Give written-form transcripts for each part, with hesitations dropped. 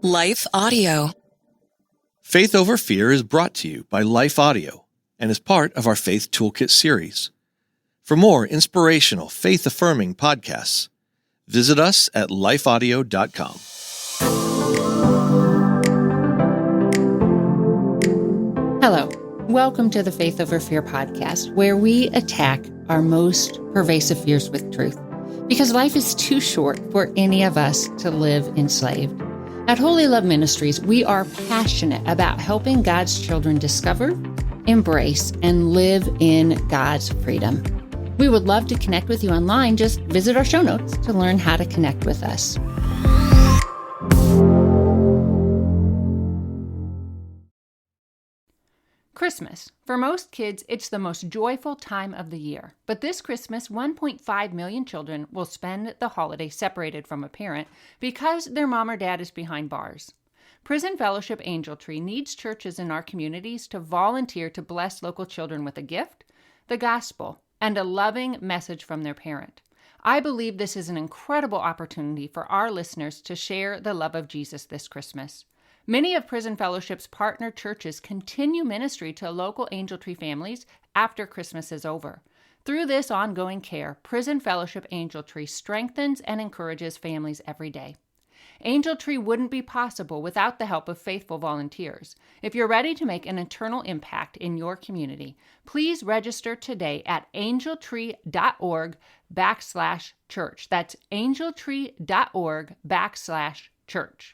Life Audio. Faith Over Fear is brought to you by Life Audio and is part of our Faith Toolkit series. For more inspirational, faith-affirming podcasts, visit us at lifeaudio.com. Hello. Welcome to the Faith Over Fear podcast, where we attack our most pervasive fears with truth. Because life is too short for any of us to live enslaved. At Holy Love Ministries, we are passionate about helping God's children discover, embrace, and live in God's freedom. We would love to connect with you online. Just visit our show notes to learn how to connect with us. Christmas. For most kids, it's the most joyful time of the year. But this Christmas, 1.5 million children will spend the holiday separated from a parent because their mom or dad is behind bars. Prison Fellowship Angel Tree needs churches in our communities to volunteer to bless local children with a gift, the gospel, and a loving message from their parent. I believe this is an incredible opportunity for our listeners to share the love of Jesus this Christmas. Many of Prison Fellowship's partner churches continue ministry to local Angel Tree families after Christmas is over. Through this ongoing care, Prison Fellowship Angel Tree strengthens and encourages families every day. Angel Tree wouldn't be possible without the help of faithful volunteers. If you're ready to make an eternal impact in your community, please register today at angeltree.org/church. That's angeltree.org/church.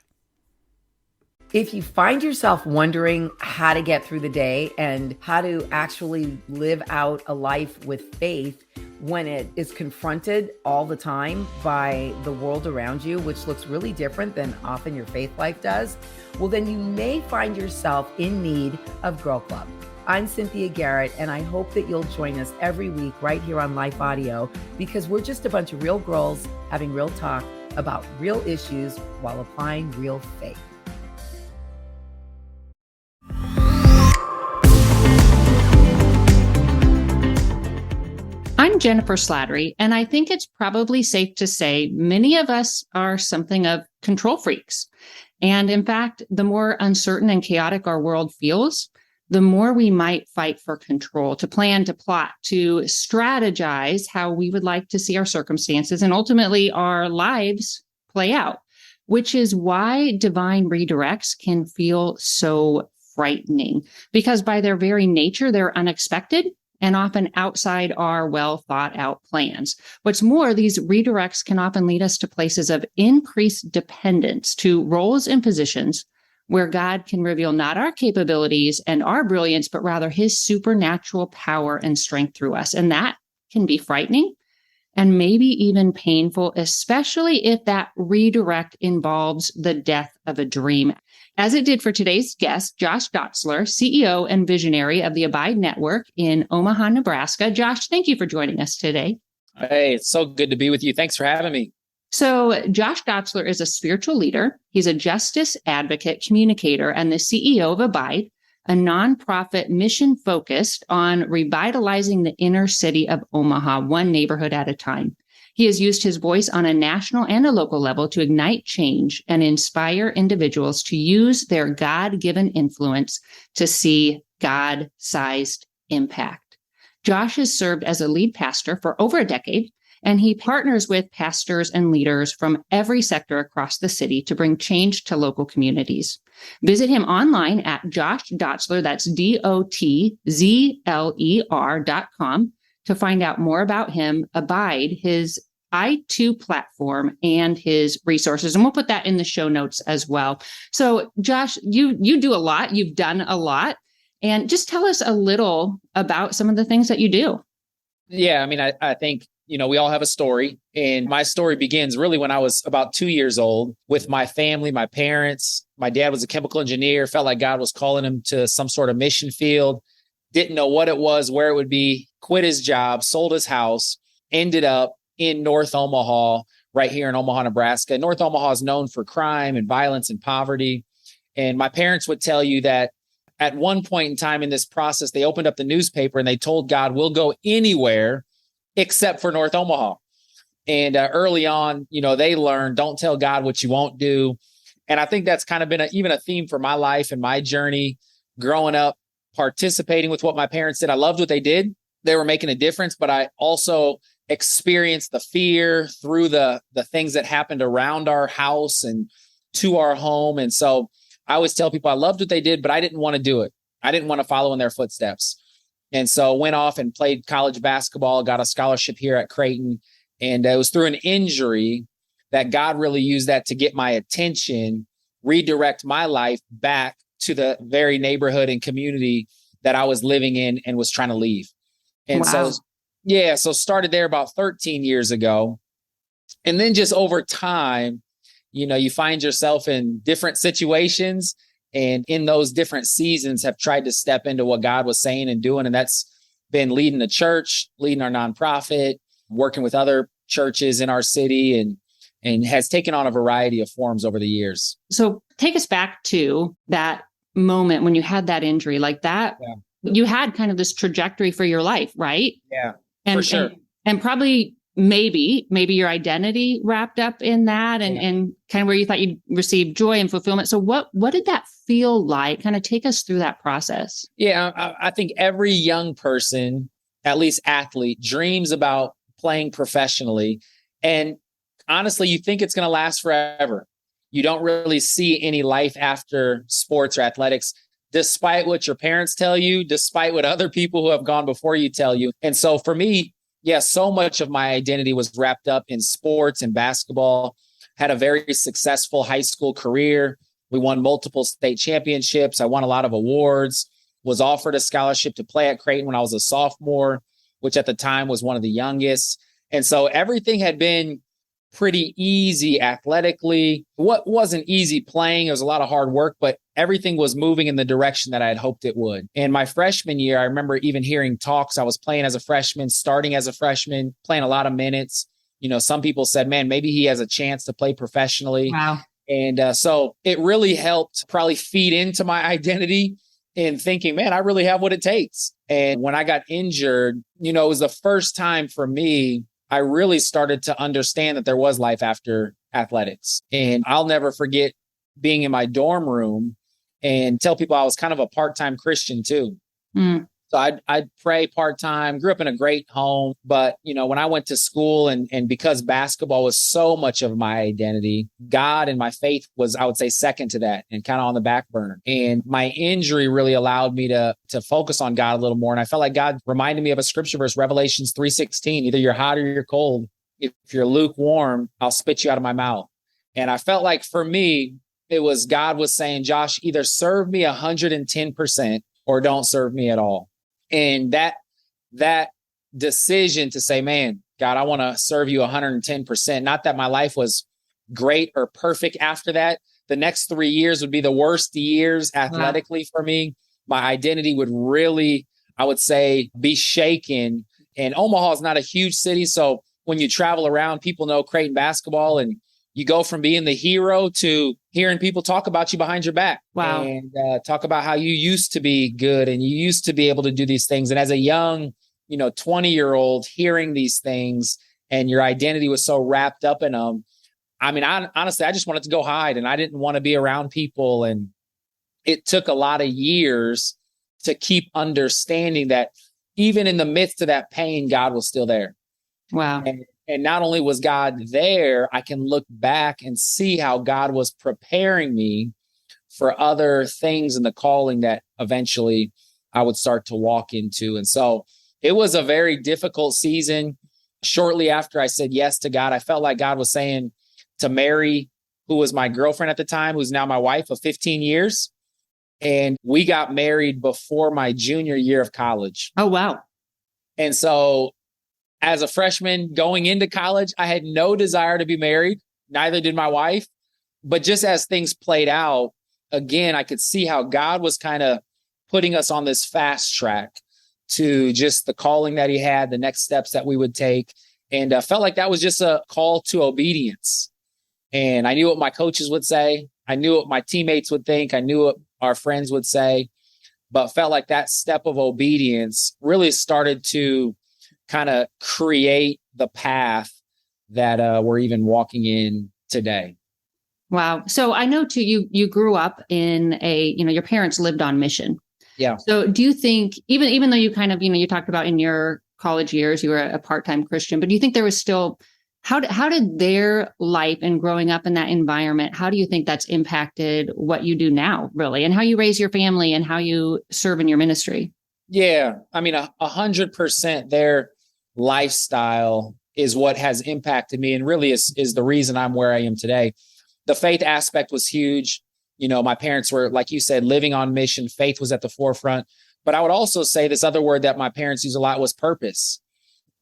If you find yourself wondering how to get through the day and how to actually live out a life with faith when it is confronted all the time by the world around you, which looks really different than often your faith life does, well, then you may find yourself in need of Girl Club. I'm Cynthia Garrett, and I hope that you'll join us every week right here on Life Audio, because we're just a bunch of real girls having real talk about real issues while applying real faith. I'm Jennifer Slattery, and I think it's probably safe to say many of us are something of control freaks. And in fact, the more uncertain and chaotic our world feels, the more we might fight for control, to plan, to plot, to strategize how we would like to see our circumstances and ultimately our lives play out, which is why divine redirects can feel so frightening, because by their very nature, they're unexpected and often outside our well thought out plans. What's more, these redirects can often lead us to places of increased dependence, to roles and positions where God can reveal not our capabilities and our brilliance, but rather his supernatural power and strength through us. And that can be frightening and maybe even painful, especially if that redirect involves the death of a dream, as it did for today's guest, Josh Dotzler, CEO and visionary of the Abide Network in Omaha, Nebraska. Josh, thank you for joining us today. Hey, it's so good to be with you. Thanks for having me. So Josh Dotzler is a spiritual leader. He's a justice advocate, communicator, and the CEO of Abide, a nonprofit mission focused on revitalizing the inner city of Omaha, one neighborhood at a time. He has used his voice on a national and a local level to ignite change and inspire individuals to use their God-given influence to see God-sized impact. Josh has served as a lead pastor for over a decade, and he partners with pastors and leaders from every sector across the city to bring change to local communities. Visit him online at Josh Dotzler, that's DOTZLER.com, to find out more about him, Abide, his I2 platform, and his resources. And we'll put that in the show notes as well. So Josh, you do a lot. You've done a lot. And just tell us a little about some of the things that you do. Yeah, I mean, I think, we all have a story. And my story begins really when I was about 2 years old with my family, my parents. My dad was a chemical engineer, felt like God was calling him to some sort of mission field. Didn't know what it was, where it would be, quit his job, sold his house, ended up in North Omaha, right here in Omaha, Nebraska. North Omaha is known for crime and violence and poverty. And my parents would tell you that at one point in time in this process, they opened up the newspaper and they told God, we'll go anywhere except for North Omaha. And early on, they learned, don't tell God what you won't do. And I think that's kind of been even a theme for my life and my journey growing up, participating with what my parents did. I loved what they did. They were making a difference, but I also experienced the fear through the things that happened around our house and to our home. And so I always tell people I loved what they did, but I didn't want to do it. I didn't want to follow in their footsteps. And so went off and played college basketball, got a scholarship here at Creighton. And it was through an injury that God really used that to get my attention, redirect my life back to the very neighborhood and community that I was living in and was trying to leave. And Wow. so started there about 13 years ago. And then just over time, you find yourself in different situations, and in those different seasons have tried to step into what God was saying and doing. And that's been leading the church, leading our nonprofit, working with other churches in our city, and has taken on a variety of forms over the years. So take us back to that moment when you had that injury like that. Yeah. You had kind of this trajectory for your life, right? Yeah, and, for sure. And probably maybe your identity wrapped up in that and kind of where you thought you'd receive joy and fulfillment. So what did that feel like? Kind of take us through that process. Yeah, I think every young person, at least athlete, dreams about playing professionally. And honestly, you think it's going to last forever. You don't really see any life after sports or athletics, despite what your parents tell you, despite what other people who have gone before you tell you. And so for me, so much of my identity was wrapped up in sports and basketball. Had a very successful high school career. We won multiple state championships. I won a lot of awards, was offered a scholarship to play at Creighton when I was a sophomore, which at the time was one of the youngest. And so everything had been pretty easy athletically. What wasn't easy playing, it was a lot of hard work, but everything was moving in the direction that I had hoped it would. And my freshman year, I remember even hearing talks. I was playing as a freshman, starting as a freshman, playing a lot of minutes. Some people said, man, maybe he has a chance to play professionally. Wow. And so it really helped probably feed into my identity in thinking, man, I really have what it takes. And when I got injured, it was the first time for me I really started to understand that there was life after athletics. And I'll never forget being in my dorm room and tell people I was kind of a part-time Christian too. Mm. So I'd pray part-time, grew up in a great home. But, when I went to school and because basketball was so much of my identity, God and my faith was, I would say, second to that and kind of on the back burner. And my injury really allowed me to focus on God a little more. And I felt like God reminded me of a scripture verse, Revelations 3:16, either you're hot or you're cold. If you're lukewarm, I'll spit you out of my mouth. And I felt like for me, it was God was saying, Josh, either serve me 110% or don't serve me at all. And that decision to say, man, God, I want to serve you 110%. Not that my life was great or perfect after that. The next 3 years would be the worst years athletically for me. My identity would really, I would say, be shaken. And Omaha is not a huge city. So when you travel around, people know Creighton basketball, and you go from being the hero to hearing people talk about you behind your back. Wow. And talk about how you used to be good and you used to be able to do these things. And as a young, 20-year-old hearing these things and your identity was so wrapped up in them. I mean, honestly, I just wanted to go hide and I didn't want to be around people. And it took a lot of years to keep understanding that even in the midst of that pain, God was still there. Wow. And not only was God there, I can look back and see how God was preparing me for other things in the calling that eventually I would start to walk into. And so it was a very difficult season. Shortly after I said yes to God, I felt like God was saying to Mary, who was my girlfriend at the time, who's now my wife of 15 years. And we got married before my junior year of college. Oh, wow. And so as a freshman going into college, I had no desire to be married. Neither did my wife. But just as things played out, again, I could see how God was kind of putting us on this fast track to just the calling that he had, the next steps that we would take. And I felt like that was just a call to obedience. And I knew what my coaches would say. I knew what my teammates would think. I knew what our friends would say, but felt like that step of obedience really started to kind of create the path that we're even walking in today. Wow. So I know too, you grew up in your parents lived on mission. Yeah. So do you think, even though you kind of, you talked about in your college years, you were a part-time Christian, but do you think there was still, how did their life and growing up in that environment, how do you think that's impacted what you do now, really, and how you raise your family and how you serve in your ministry? Yeah. I mean, 100% their lifestyle is what has impacted me and really is the reason I'm where I am today. The faith aspect was huge. My parents were, like you said, living on mission. Faith was at the forefront. But I would also say this other word that my parents use a lot was purpose.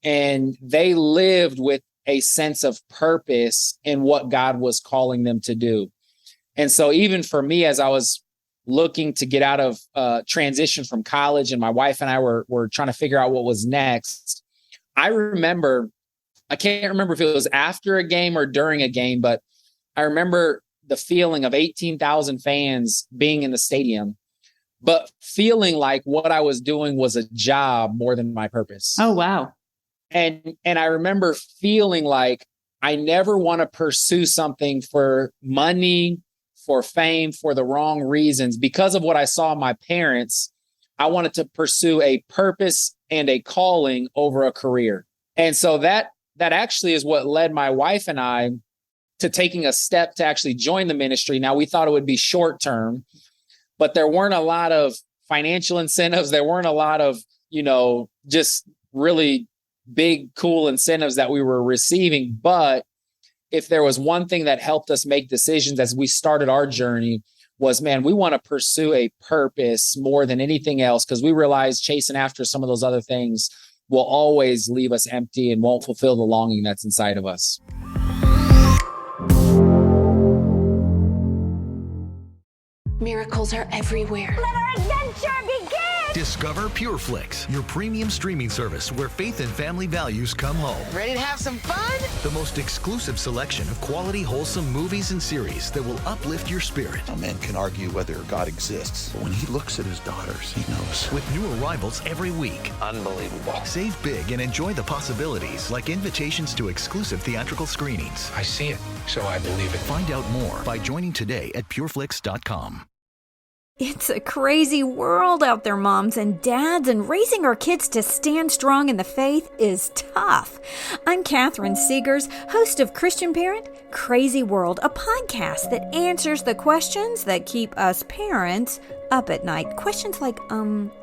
And they lived with a sense of purpose in what God was calling them to do. And so even for me, as I was looking to get out of transition from college, and my wife and I were trying to figure out what was next, I can't remember if it was after a game or during a game, but I remember the feeling of 18,000 fans being in the stadium, but feeling like what I was doing was a job more than my purpose. Oh, wow. And I remember feeling like I never want to pursue something for money, for fame, for the wrong reasons. Because of what I saw in my parents, I wanted to pursue a purpose and a calling over a career. And so that actually is what led my wife and I to taking a step to actually join the ministry. Now, we thought it would be short term, but there weren't a lot of financial incentives. There weren't a lot of, just really big, cool incentives that we were receiving. But if there was one thing that helped us make decisions as we started our journey was, man, we want to pursue a purpose more than anything else, because we realized chasing after some of those other things will always leave us empty and won't fulfill the longing that's inside of us. Miracles are everywhere. Let our adventure begin! Discover PureFlix, your premium streaming service where faith and family values come home. Ready to have some fun? The most exclusive selection of quality, wholesome movies and series that will uplift your spirit. A man can argue whether God exists, but when he looks at his daughters, he knows. With new arrivals every week. Unbelievable. Save big and enjoy the possibilities, like invitations to exclusive theatrical screenings. I see it, so I believe it. Find out more by joining today at pureflix.com. It's a crazy world out there, moms and dads, and raising our kids to stand strong in the faith is tough. I'm Catherine Seegers, host of Christian Parent, Crazy World, a podcast that answers the questions that keep us parents up at night. Questions like,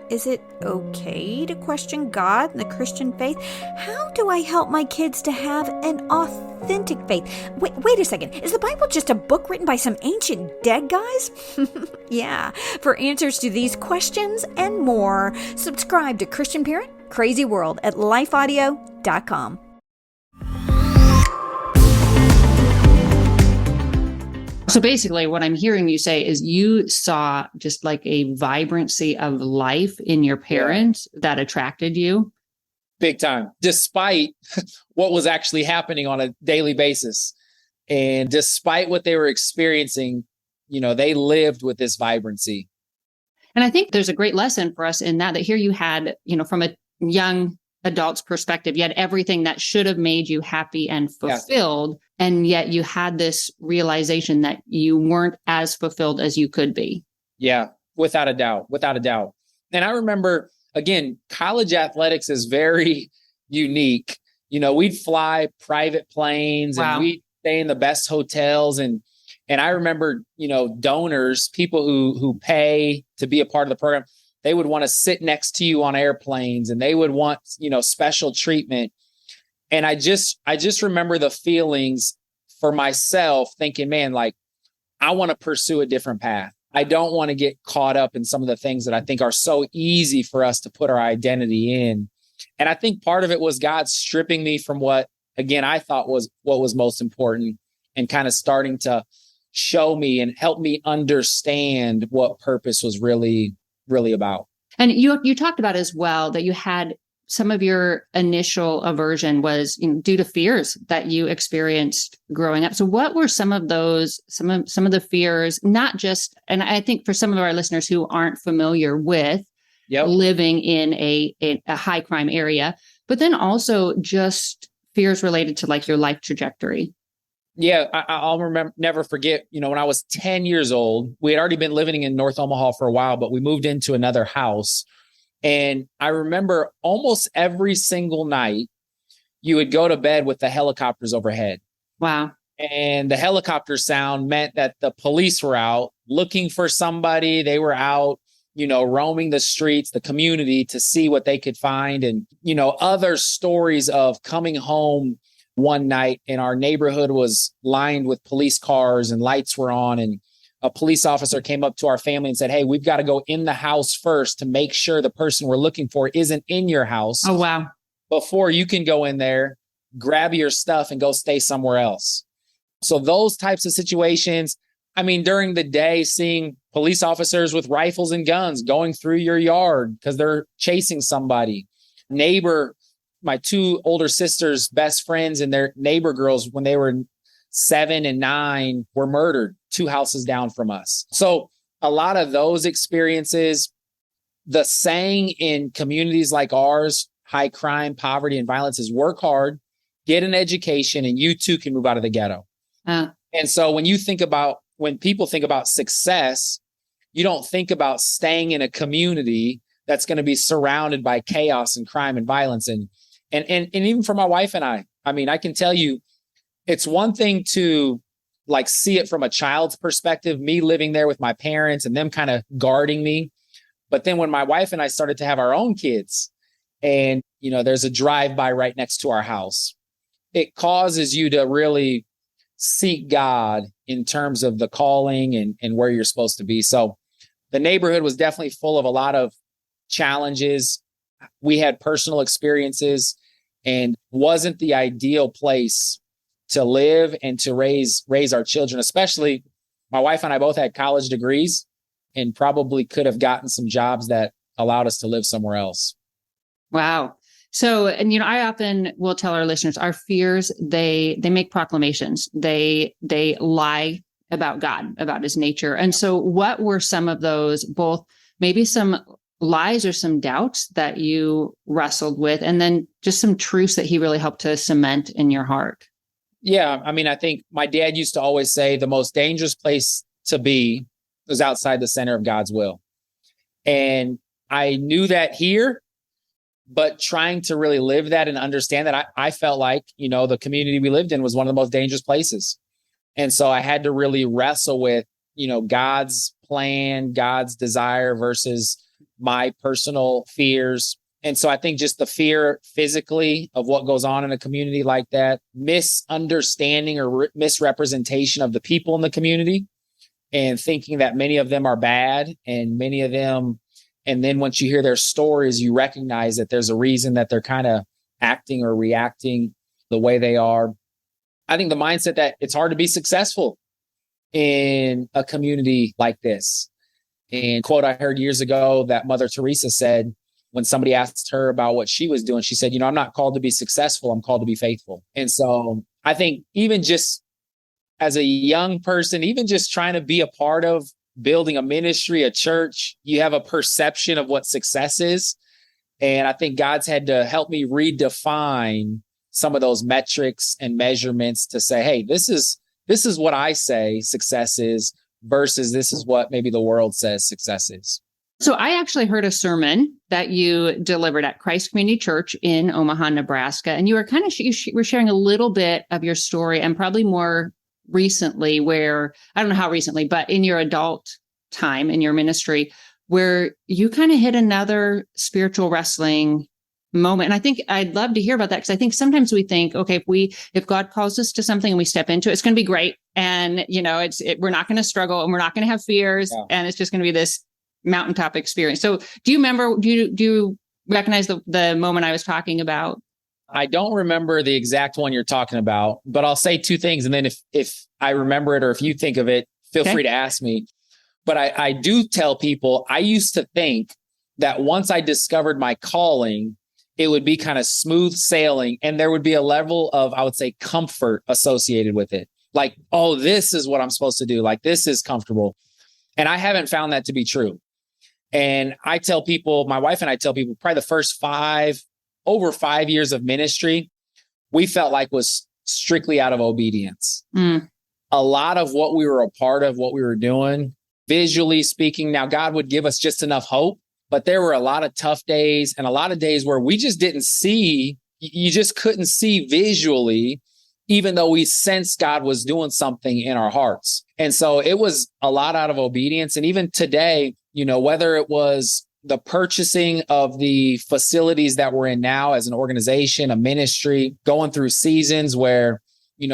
is it okay to question God and the Christian faith? How do I help my kids to have an authentic faith? Wait a second. Is the Bible just a book written by some ancient dead guys? Yeah. For answers to these questions and more, subscribe to Christian Parent, Crazy World at lifeaudio.com. So basically what I'm hearing you say is you saw just like a vibrancy of life in your parents that attracted you. Big time, despite what was actually happening on a daily basis. And despite what they were experiencing, they lived with this vibrancy. And I think there's a great lesson for us in that here you had, from a young adult's perspective, you had everything that should have made you happy and fulfilled. Yeah. And yet you had this realization that you weren't as fulfilled as you could be. Yeah, without a doubt. And I remember, again, college athletics is very unique. We'd fly private planes and we'd stay in the best hotels. And I remember, donors, people who pay to be a part of the program, they would want to sit next to you on airplanes and they would want, special treatment. And I just remember the feelings for myself thinking, man, like, I want to pursue a different path. I don't want to get caught up in some of the things that I think are so easy for us to put our identity in. And I think part of it was God stripping me from what, again, I thought was what was most important and kind of starting to show me and help me understand what purpose was really, really about. And you talked about as well that you had some of your initial aversion was due to fears that you experienced growing up. So what were some of those, some of the fears, not just, and I think for some of our listeners who aren't familiar with living in a high crime area, but then also just fears related to like your life trajectory? Yeah, I'll never forget, when I was 10 years old, we had already been living in North Omaha for a while, but we moved into another house. And I remember almost every single night you would go to bed with the helicopters overhead. Wow. And the helicopter sound meant that the police were out looking for somebody. They were out, roaming the streets, the community to see what they could find. And, other stories of coming home one night and our neighborhood was lined with police cars and lights were on. And a police officer came up to our family and said, "Hey, we've got to go in the house first to make sure the person we're looking for isn't in your house. Oh, wow. Before you can go in there, grab your stuff and go stay somewhere else." So those types of situations, during the day, seeing police officers with rifles and guns going through your yard because they're chasing somebody. My two older sisters' best friends and their neighbor girls, when they were 7 and 9, were murdered 2 houses down from us. So a lot of those experiences, the saying in communities like ours, high crime, poverty, and violence, is work hard, get an education, and you too can move out of the ghetto. And so when people think about success, you don't think about staying in a community that's going to be surrounded by chaos and crime and violence. And even for my wife and I can tell you, it's one thing to see it from a child's perspective, me living there with my parents and them kind of guarding me. But then when my wife and I started to have our own kids and, there's a drive-by right next to our house, it causes you to really seek God in terms of the calling and where you're supposed to be. So the neighborhood was definitely full of a lot of challenges. We had personal experiences and wasn't the ideal place to live and to raise our children. Especially my wife and I both had college degrees and probably could have gotten some jobs that allowed us to live somewhere else. Wow. So, and I often will tell our listeners, our fears, they make proclamations. They lie about God, about his nature. And so what were some of those, both maybe some lies or some doubts that you wrestled with, and then just some truths that he really helped to cement in your heart? Yeah. I think my dad used to always say the most dangerous place to be was outside the center of God's will. And I knew that here, but trying to really live that and understand that I felt like, the community we lived in was one of the most dangerous places. And so I had to really wrestle with, God's plan, God's desire versus my personal fears. And so I think just the fear physically of what goes on in a community like that, misunderstanding or misrepresentation of the people in the community and thinking that many of them are bad and many of them. And then once you hear their stories, you recognize that there's a reason that they're kind of acting or reacting the way they are. I think the mindset that it's hard to be successful in a community like this. And quote I heard years ago that Mother Teresa said when somebody asked her about what she was doing, she said, I'm not called to be successful, I'm called to be faithful. And so I think even just as a young person, even just trying to be a part of building a ministry, a church, you have a perception of what success is. And I think God's had to help me redefine some of those metrics and measurements to say, hey, this is what I say success is versus this is what maybe the world says success is. So I actually heard a sermon that you delivered at Christ Community Church in Omaha, Nebraska, and you were you were sharing a little bit of your story, and probably more recently, where I don't know how recently, but in your adult time in your ministry, where you kind of hit another spiritual wrestling moment. And I think I'd love to hear about that, because I think sometimes we think, okay, if God calls us to something and we step into it, it's going to be great, and we're not going to struggle and we're not going to have fears, and it's just going to be this mountaintop experience. So do you remember, do you recognize the moment I was talking about? I don't remember the exact one you're talking about, but I'll say two things. And then if I remember it, or if you think of it, feel free to ask me. But I do tell people, I used to think that once I discovered my calling, it would be kind of smooth sailing. And there would be a level of, I would say, comfort associated with it. Like, oh, this is what I'm supposed to do. Like, this is comfortable. And I haven't found that to be true. And I tell people, my wife and I tell people, probably the first over 5 years of ministry, we felt like was strictly out of obedience. Mm. A lot of what we were a part of, what we were doing, visually speaking, now God would give us just enough hope, but there were a lot of tough days and a lot of days where we just didn't see, you just couldn't see visually, even though we sensed God was doing something in our hearts. And so it was a lot out of obedience. And even today, whether it was the purchasing of the facilities that we're in now as an organization, a ministry, going through seasons where,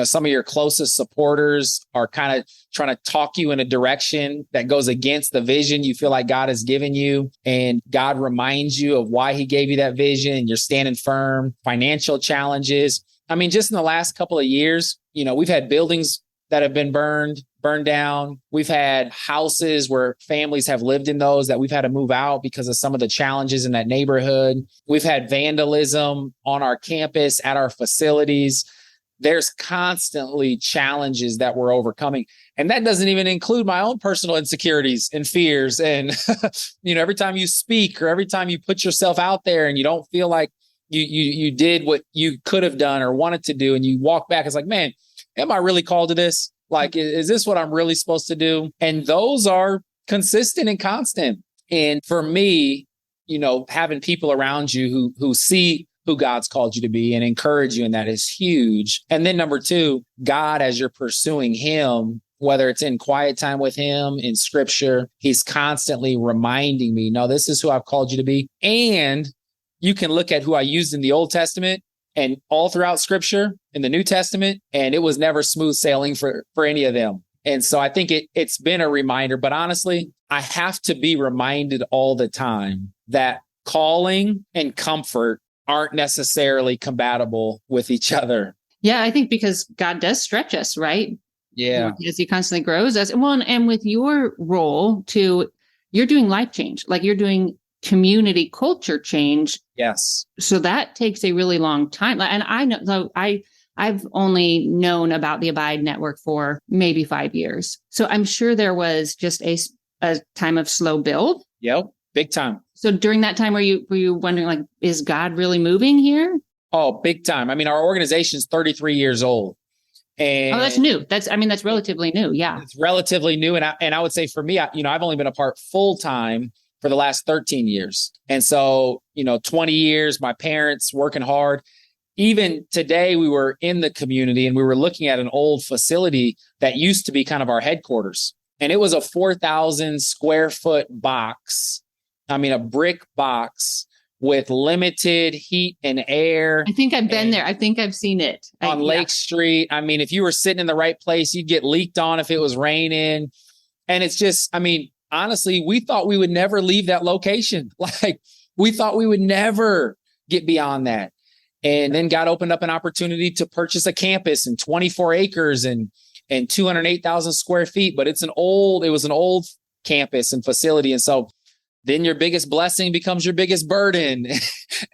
some of your closest supporters are kind of trying to talk you in a direction that goes against the vision you feel like God has given you. And God reminds you of why he gave you that vision and you're standing firm. Financial challenges. I mean, just in the last couple of years, we've had buildings that have been burned down. We've had houses where families have lived in those that we've had to move out because of some of the challenges in that neighborhood. We've had vandalism on our campus, at our facilities. There's constantly challenges that we're overcoming. And that doesn't even include my own personal insecurities and fears. And, every time you speak or every time you put yourself out there and you don't feel like you did what you could have done or wanted to do, and you walk back, it's like, man, am I really called to this? Like, is this what I'm really supposed to do? And those are consistent and constant. And for me, having people around you who see who God's called you to be and encourage you in that is huge. And then number two, God, as you're pursuing him, whether it's in quiet time with him, in scripture, he's constantly reminding me, no, this is who I've called you to be. And you can look at who I used in the Old Testament and all throughout scripture in the New Testament, and it was never smooth sailing for any of them. And so I think it's been a reminder, but honestly, I have to be reminded all the time that calling and comfort aren't necessarily compatible with each other. Yeah, I think because God does stretch us, right? Yeah. As he constantly grows us. Well, and with your role too, you're doing life change, like you're doing community culture change. Yes. So that takes a really long time. And I know, so I've only known about the Abide Network for maybe 5 years. So I'm sure there was just a time of slow build. Yep. Big time. So during that time, were you wondering, like, is God really moving here? Oh, big time. I mean, our organization is 33 years old. And that's new. That's relatively new. Yeah. It's relatively new. And I would say for me, I've only been a part full time for the last 13 years. And so, 20 years, my parents working hard. Even today, we were in the community and we were looking at an old facility that used to be kind of our headquarters. And it was a 4,000 square foot box. I mean, a brick box with limited heat and air. I think I've been there. I think I've seen it. On Lake Street. I mean, if you were sitting in the right place, you'd get leaked on if it was raining. And it's just, I mean, honestly, we thought we would never leave that location. Like, we thought we would never get beyond that. And then God opened up an opportunity to purchase a campus and 24 acres and 208,000 square feet. But it was an old campus and facility. And so then your biggest blessing becomes your biggest burden.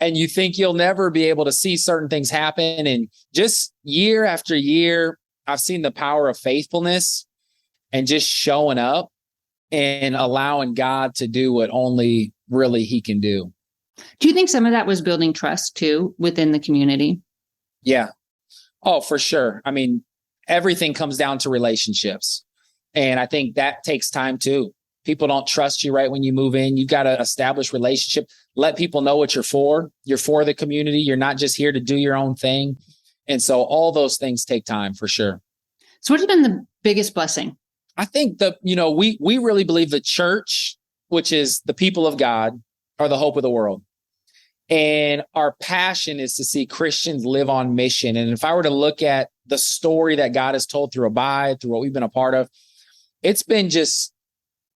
And you think you'll never be able to see certain things happen. And just year after year, I've seen the power of faithfulness and just showing up and allowing God to do what only really he can do. Do you think some of that was building trust too within the community? Yeah. Oh, for sure. I mean, everything comes down to relationships. And I think that takes time too. People don't trust you right when you move in. You've got to establish relationship. Let people know what you're for. You're for the community. You're not just here to do your own thing. And so all those things take time for sure. So what has been the biggest blessing? I think we really believe the church, which is the people of God, are the hope of the world. And our passion is to see Christians live on mission. And if I were to look at the story that God has told through Abide, through what we've been a part of, it's been just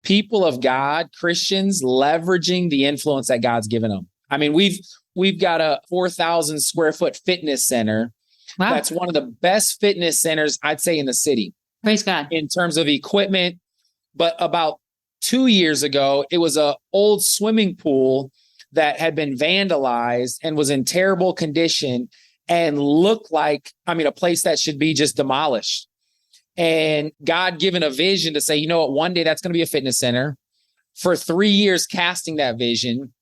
people of God, Christians, leveraging the influence that God's given them. I mean, we've got a 4,000 square foot fitness center. Wow. That's one of the best fitness centers, I'd say, in the city. Praise God. In terms of equipment. But about 2 years ago, it was an old swimming pool that had been vandalized and was in terrible condition and looked like, a place that should be just demolished. And God given a vision to say, you know what, one day that's going to be a fitness center. For 3 years, casting that vision.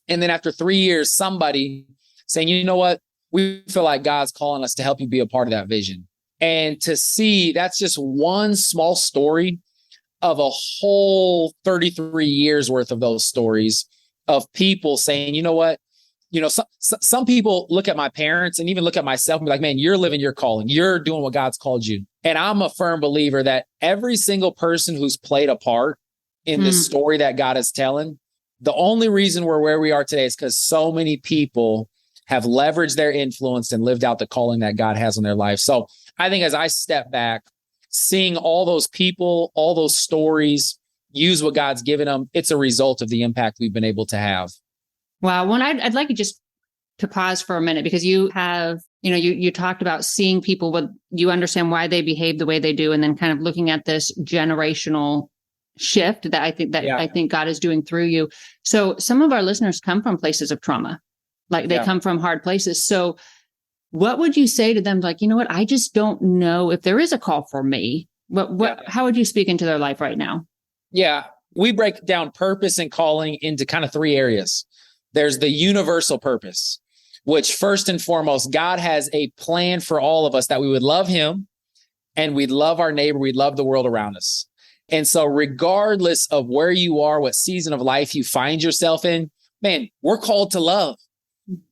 And then after 3 years, somebody saying, you know what, we feel like God's calling us to help you be a part of that vision. And to see that's just one small story of a whole 33 years worth of those stories of people saying, you know what? Some people look at my parents and even look at myself and be like, man, you're living your calling. You're doing what God's called you. And I'm a firm believer that every single person who's played a part in this story that God is telling, the only reason we're where we are today is because so many people have leveraged their influence and lived out the calling that God has in their life. So I think as I step back, seeing all those people, all those stories, use what God's given them, it's a result of the impact we've been able to have. Wow. Well, I'd like you just to pause for a minute, because you have, you talked about seeing people, but you understand why they behave the way they do, and then kind of looking at this generational shift that I think God is doing through you. So some of our listeners come from places of trauma, like they come from hard places. So what would you say to them? Like, you know what, I just don't know if there is a call for me. How would you speak into their life right now? Yeah, we break down purpose and calling into kind of three areas. There's the universal purpose, which first and foremost, God has a plan for all of us that we would love him and we'd love our neighbor. We'd love the world around us. And so regardless of where you are, what season of life you find yourself in, man, we're called to love.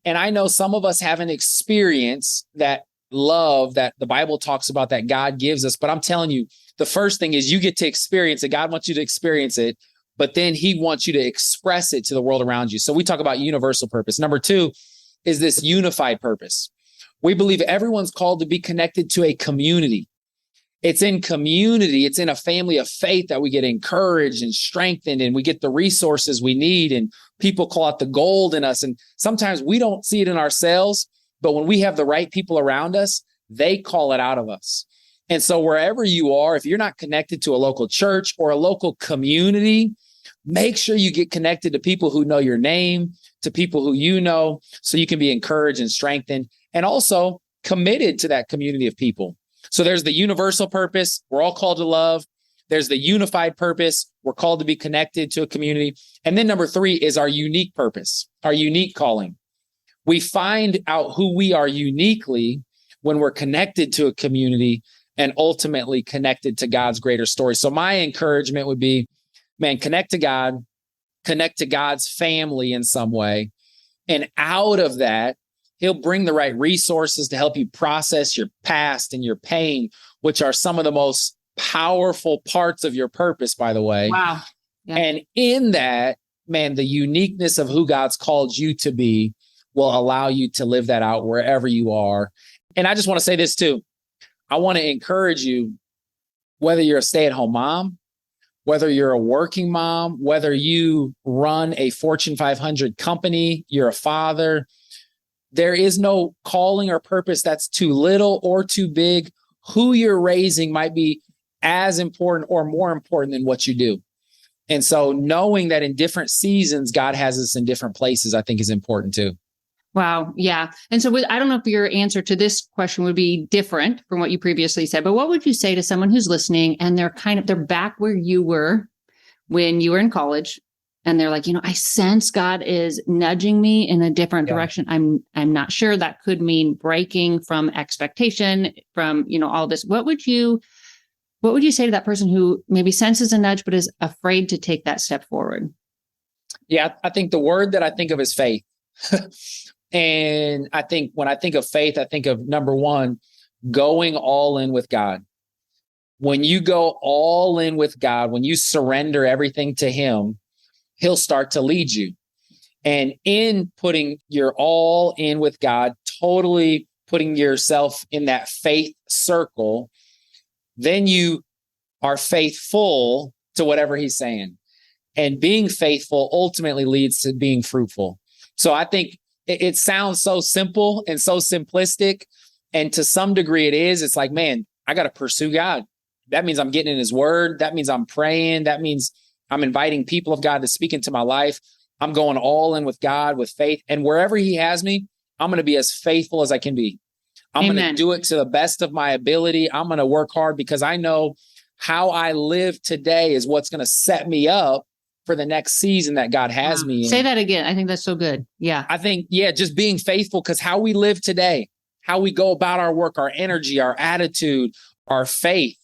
And I know some of us haven't experienced that love that the Bible talks about that God gives us. But I'm telling you, the first thing is you get to experience it. God wants you to experience it, but then he wants you to express it to the world around you. So we talk about universal purpose. Number two is this unified purpose. We believe everyone's called to be connected to a community. It's in community. It's in a family of faith that we get encouraged and strengthened, and we get the resources we need, and people call out the gold in us. And sometimes we don't see it in ourselves, but when we have the right people around us, they call it out of us. And so wherever you are, if you're not connected to a local church or a local community, make sure you get connected to people who know your name, to people who you know, so you can be encouraged and strengthened, and also committed to that community of people. So there's the universal purpose. We're all called to love. There's the unified purpose. We're called to be connected to a community. And then number three is our unique purpose, our unique calling. We find out who we are uniquely when we're connected to a community and ultimately connected to God's greater story. So my encouragement would be, man, connect to God, connect to God's family in some way. And out of that, he'll bring the right resources to help you process your past and your pain, which are some of the most powerful parts of your purpose, by the way. Wow. Yeah. And in that, man, the uniqueness of who God's called you to be will allow you to live that out wherever you are. And I just want to say this too. I want to encourage you, whether you're a stay-at-home mom, whether you're a working mom, whether you run a Fortune 500 company, you're a father, there is no calling or purpose that's too little or too big. Who you're raising might be as important or more important than what you do. And so knowing that in different seasons, God has us in different places, I think is important too. Wow. Yeah. And so I don't know if your answer to this question would be different from what you previously said, but what would you say to someone who's listening and they're back where you were when you were in college? And they're like, I sense God is nudging me in a different direction. I'm not sure. That could mean breaking from expectation, from, all this. What would you say to that person who maybe senses a nudge, but is afraid to take that step forward? Yeah, I think the word that I think of is faith. And I think when I think of faith, I think of number one, going all in with God. When you go all in with God, when you surrender everything to him, he'll start to lead you. And in putting your all in with God, totally putting yourself in that faith circle, then you are faithful to whatever he's saying. And being faithful ultimately leads to being fruitful. So I think it sounds so simple and so simplistic. And to some degree it is. It's like, man, I got to pursue God. That means I'm getting in his word. That means I'm praying. That means I'm inviting people of God to speak into my life. I'm going all in with God, with faith. And wherever he has me, I'm going to be as faithful as I can be. I'm going to do it to the best of my ability. I'm going to work hard because I know how I live today is what's going to set me up for the next season that God has me in. Say that again. I think that's so good. Yeah. I think, just being faithful, because how we live today, how we go about our work, our energy, our attitude, our faith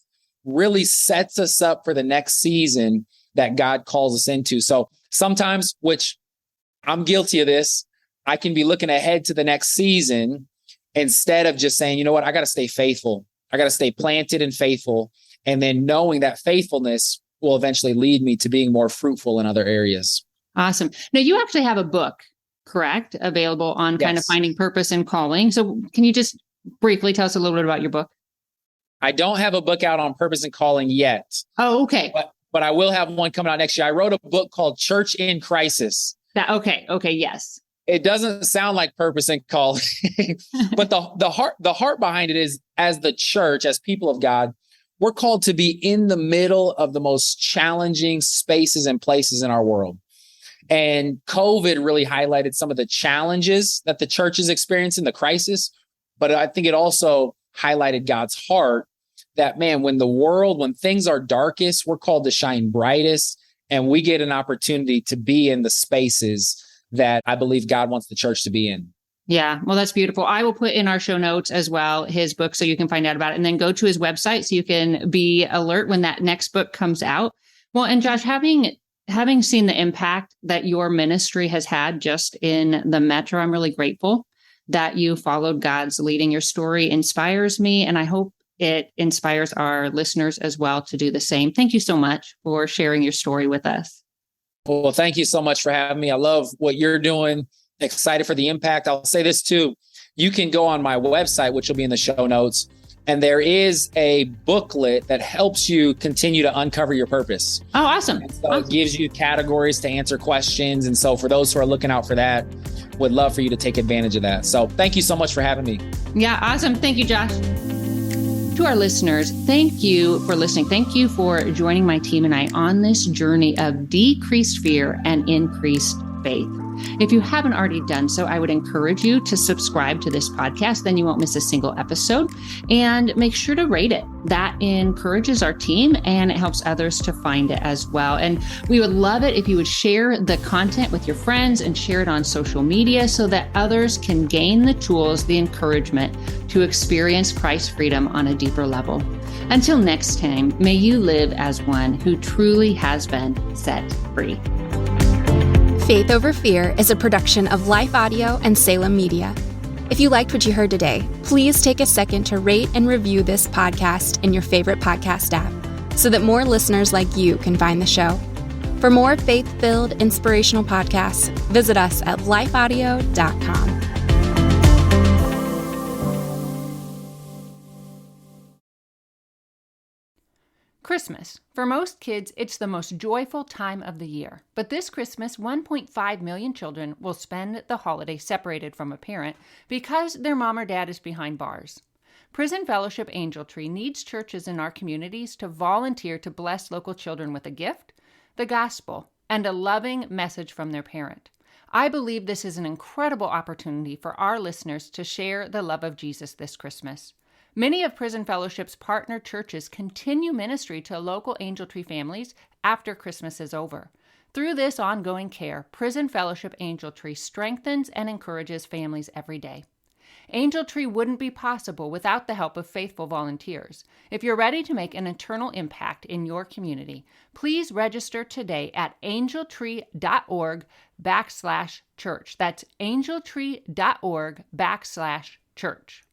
really sets us up for the next season that God calls us into. So sometimes, which I'm guilty of this, I can be looking ahead to the next season instead of just saying, you know what, I got to stay faithful. I got to stay planted and faithful. And then knowing that faithfulness will eventually lead me to being more fruitful in other areas. Awesome. Now, you actually have a book, correct? Available on kind of finding purpose and calling. So can you just briefly tell us a little bit about your book? I don't have a book out on purpose and calling yet. Oh, okay. But I will have one coming out next year. I wrote a book called Church in Crisis. Okay. Yes. It doesn't sound like purpose and calling, but the heart behind it is, as the church, as people of God, we're called to be in the middle of the most challenging spaces and places in our world. And COVID really highlighted some of the challenges that the church is experiencing, the crisis. But I think it also highlighted God's heart that, man, when things are darkest, we're called to shine brightest. And we get an opportunity to be in the spaces that I believe God wants the church to be in. Yeah, well, that's beautiful. I will put in our show notes as well his book so you can find out about it, and then go to his website so you can be alert when that next book comes out. Well, and Josh, having seen the impact that your ministry has had just in the metro, I'm really grateful that you followed God's leading. Your story inspires me, and I hope it inspires our listeners as well to do the same. Thank you so much for sharing your story with us. Well, thank you so much for having me. I love what you're doing. Excited for the impact. I'll say this too. You can go on my website, which will be in the show notes, and there is a booklet that helps you continue to uncover your purpose. Oh, awesome. And so it gives you categories to answer questions. And so for those who are looking out for that, would love for you to take advantage of that. So thank you so much for having me. Yeah, awesome. Thank you, Josh. To our listeners, thank you for listening. Thank you for joining my team and I on this journey of decreased fear and increased faith. If you haven't already done so, I would encourage you to subscribe to this podcast. Then you won't miss a single episode, and make sure to rate it. That encourages our team and it helps others to find it as well. And we would love it if you would share the content with your friends and share it on social media so that others can gain the tools, the encouragement to experience Christ's freedom on a deeper level. Until next time, may you live as one who truly has been set free. Faith Over Fear is a production of Life Audio and Salem Media. If you liked what you heard today, please take a second to rate and review this podcast in your favorite podcast app so that more listeners like you can find the show. For more faith-filled, inspirational podcasts, visit us at lifeaudio.com. Christmas. For most kids, it's the most joyful time of the year. But this Christmas, 1.5 million children will spend the holiday separated from a parent because their mom or dad is behind bars. Prison Fellowship Angel Tree needs churches in our communities to volunteer to bless local children with a gift, the gospel, and a loving message from their parent. I believe this is an incredible opportunity for our listeners to share the love of Jesus this Christmas. Many of Prison Fellowship's partner churches continue ministry to local Angel Tree families after Christmas is over. Through this ongoing care, Prison Fellowship Angel Tree strengthens and encourages families every day. Angel Tree wouldn't be possible without the help of faithful volunteers. If you're ready to make an eternal impact in your community, please register today at angeltree.org/church. That's angeltree.org/church.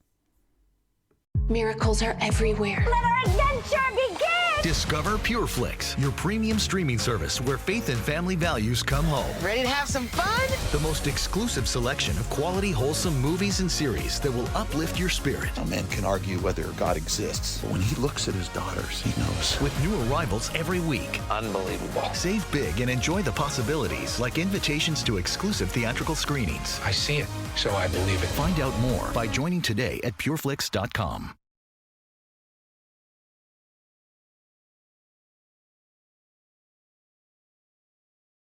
Miracles are everywhere. Let our adventure begin! Discover PureFlix, your premium streaming service where faith and family values come home. Ready to have some fun? The most exclusive selection of quality, wholesome movies and series that will uplift your spirit. A man can argue whether God exists, but when he looks at his daughters, he knows. With new arrivals every week. Unbelievable. Save big and enjoy the possibilities, like invitations to exclusive theatrical screenings. I see it, so I believe it. Find out more by joining today at pureflix.com.